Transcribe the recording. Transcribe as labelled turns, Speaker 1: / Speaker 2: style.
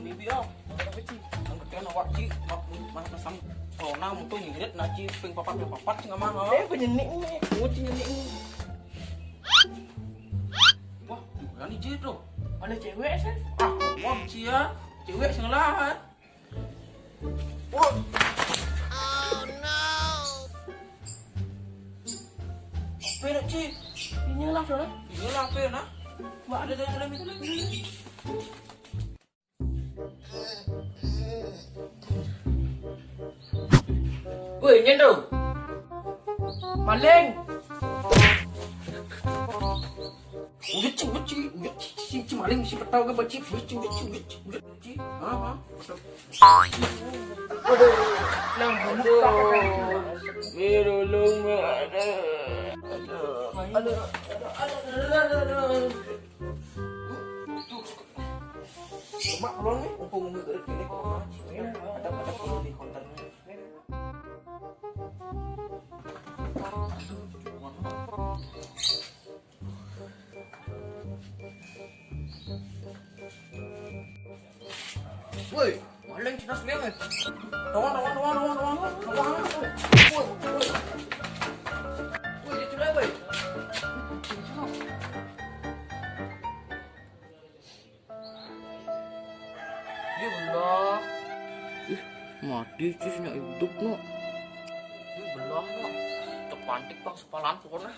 Speaker 1: Bibi không? Ang kaya nawak ci, masang corona untuk nyirit na ci ping papat nggak mahal.
Speaker 2: Penyenik nih, nguci nyenik nih.
Speaker 1: Wah, berani ci tuh.
Speaker 2: Ada cewek sih.
Speaker 1: Ah, wah ci ya, cewek sengalah.
Speaker 2: Oh
Speaker 3: no.
Speaker 1: Apa nak ci?
Speaker 2: Ini lah soalnya.
Speaker 1: Ini lah apa nak? Mak ada dalam itu lagi.
Speaker 2: Woi, nyendo. Maling.
Speaker 1: Udah ci maling si ketawa ke baci, ci. Ah.
Speaker 2: Nang buka
Speaker 1: Birulung ada. Mak pulang nih, mumpung ngegerik gini kok. Ada di konternya. Woi, maling Cina sembilan nih. Rawan. Woi, dia curang woi. Ya Allah. Mati sih nya hidup no. Belah no. Cepantik bang sepalan pokoknya.